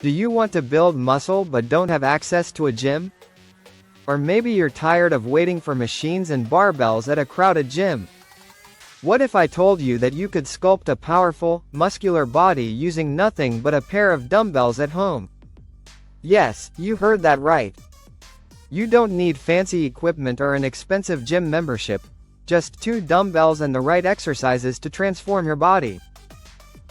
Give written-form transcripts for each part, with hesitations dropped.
Do you want to build muscle but don't have access to a gym? Or maybe you're tired of waiting for machines and barbells at a crowded gym. What if I told you that you could sculpt a powerful, muscular body using nothing but a pair of dumbbells at home? Yes, you heard that right. You don't need fancy equipment or an expensive gym membership, just 2 dumbbells and the right exercises to transform your body.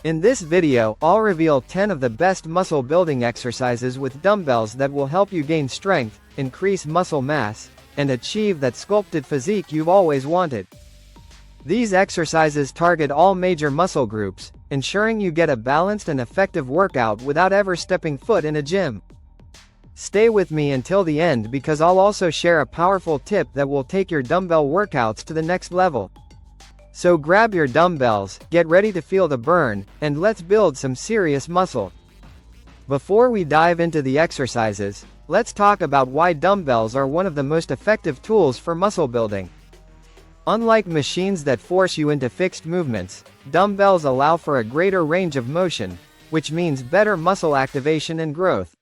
In this video, I'll reveal 10 of the best muscle building exercises with dumbbells that will help you gain strength, increase muscle mass, and achieve that sculpted physique you've always wanted. These exercises target all major muscle groups, ensuring you get a balanced and effective workout without ever stepping foot in a gym. Stay with me until the end because I'll also share a powerful tip that will take your dumbbell workouts to the next level. So grab your dumbbells, get ready to feel the burn, and let's build some serious muscle. Before we dive into the exercises, let's talk about why dumbbells are one of the most effective tools for muscle building. Unlike machines that force you into fixed movements, dumbbells allow for a greater range of motion, which means better muscle activation and growth.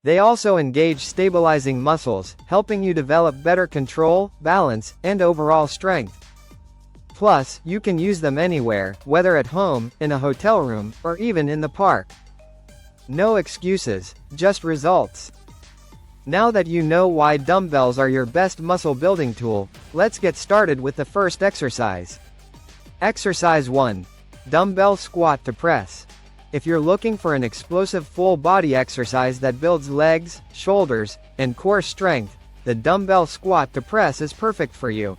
They also engage stabilizing muscles, helping you develop better control, balance, and overall strength. Plus, you can use them anywhere, whether at home, in a hotel room, or even in the park. No excuses, just results. Now that you know why dumbbells are your best muscle building tool, let's get started with the first exercise. Exercise 1. Dumbbell squat to press. If you're looking for an explosive full body exercise that builds legs, shoulders, and core strength, the dumbbell squat to press is perfect for you.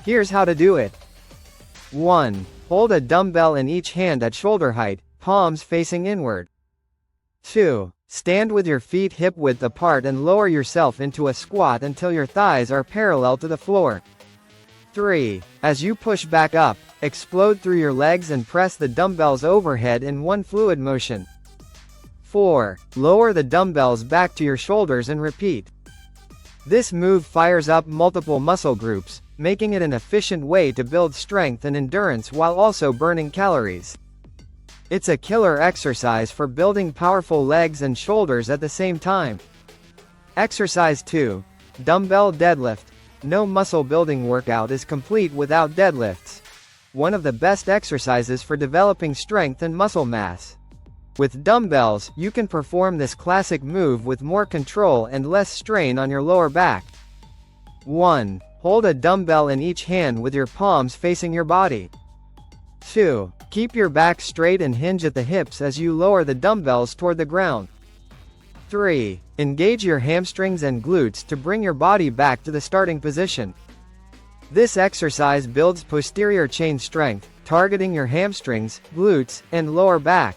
Here's how to do it. 1. Hold a dumbbell in each hand at shoulder height, palms facing inward. 2. Stand with your feet hip-width apart and lower yourself into a squat until your thighs are parallel to the floor. 3. As you push back up, explode through your legs and press the dumbbells overhead in one fluid motion. 4. Lower the dumbbells back to your shoulders and repeat. This move fires up multiple muscle groups, making it an efficient way to build strength and endurance while also burning calories. It's a killer exercise for building powerful legs and shoulders at the same time. Exercise 2. Dumbbell deadlift. No muscle building workout is complete without deadlifts. One of the best exercises for developing strength and muscle mass. With dumbbells, you can perform this classic move with more control and less strain on your lower back. 1. Hold a dumbbell in each hand with your palms facing your body. 2. Keep your back straight and hinge at the hips as you lower the dumbbells toward the ground. 3. Engage your hamstrings and glutes to bring your body back to the starting position. This exercise builds posterior chain strength, targeting your hamstrings, glutes, and lower back.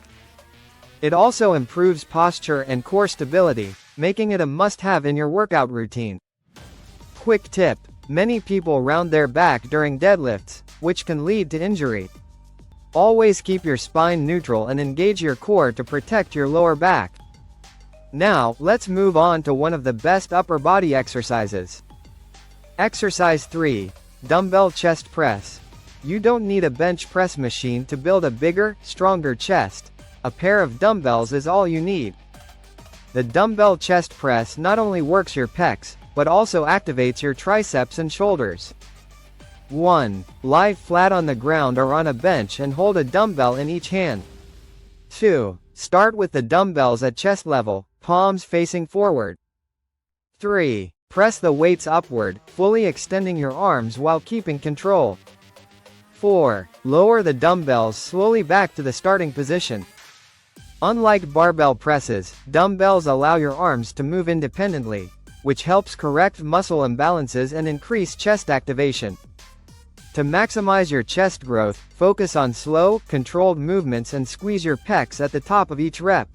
It also improves posture and core stability, making it a must-have in your workout routine. Quick tip: many people round their back during deadlifts, which can lead to injury. Always keep your spine neutral and engage your core to protect your lower back. Now, let's move on to one of the best upper body exercises. Exercise 3. Dumbbell chest press. You don't need a bench press machine to build a bigger, stronger chest. A pair of dumbbells is all you need. The dumbbell chest press not only works your pecs, but also activates your triceps and shoulders. 1. Lie flat on the ground or on a bench and hold a dumbbell in each hand. 2. Start with the dumbbells at chest level, palms facing forward. 3. Press the weights upward, fully extending your arms while keeping control. 4. Lower the dumbbells slowly back to the starting position. Unlike barbell presses, dumbbells allow your arms to move independently, which helps correct muscle imbalances and increase chest activation. To maximize your chest growth, focus on slow, controlled movements and squeeze your pecs at the top of each rep.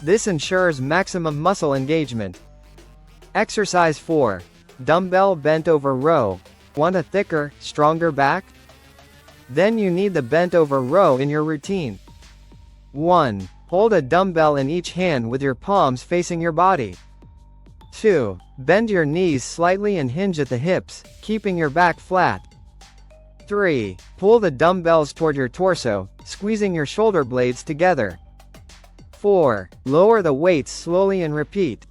This ensures maximum muscle engagement. Exercise 4. Dumbbell bent over row. Want a thicker, stronger back? Then you need the bent over row in your routine. 1. Hold a dumbbell in each hand with your palms facing your body. 2. Bend your knees slightly and hinge at the hips, keeping your back flat. 3. Pull the dumbbells toward your torso, squeezing your shoulder blades together. 4. Lower the weights slowly and repeat.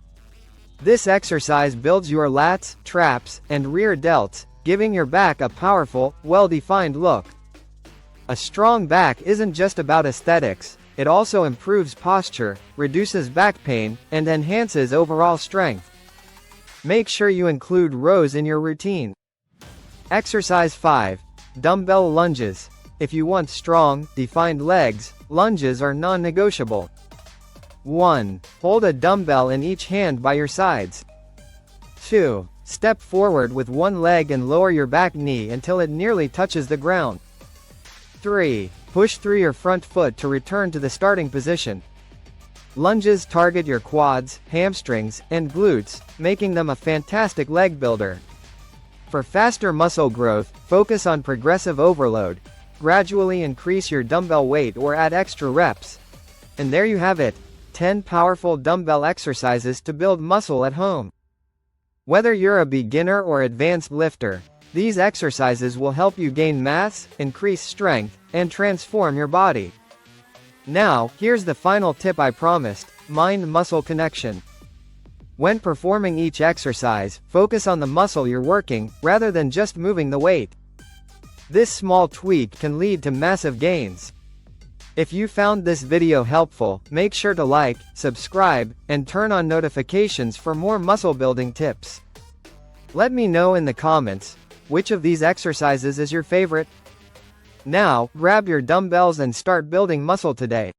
This exercise builds your lats, traps, and rear delts, giving your back a powerful, well-defined look. A strong back isn't just about aesthetics, it also improves posture, reduces back pain, and enhances overall strength. Make sure you include rows in your routine. Exercise 5. Dumbbell lunges. If you want strong, defined legs, lunges are non-negotiable. 1. Hold a dumbbell in each hand by your sides. 2. Step forward with one leg and lower your back knee until it nearly touches the ground. 3. Push through your front foot to return to the starting position. Lunges target your quads, hamstrings, and glutes, making them a fantastic leg builder. For faster muscle growth, focus on progressive overload. Gradually increase your dumbbell weight or add extra reps. And there you have it, 10 powerful dumbbell exercises to build muscle at home. Whether you're a beginner or advanced lifter, these exercises will help you gain mass, increase strength, and transform your body. Now, here's the final tip I promised: mind-muscle connection. When performing each exercise, focus on the muscle you're working, rather than just moving the weight. This small tweak can lead to massive gains. If you found this video helpful, make sure to like, subscribe, and turn on notifications for more muscle building tips. Let me know in the comments, which of these exercises is your favorite? Now, grab your dumbbells and start building muscle today.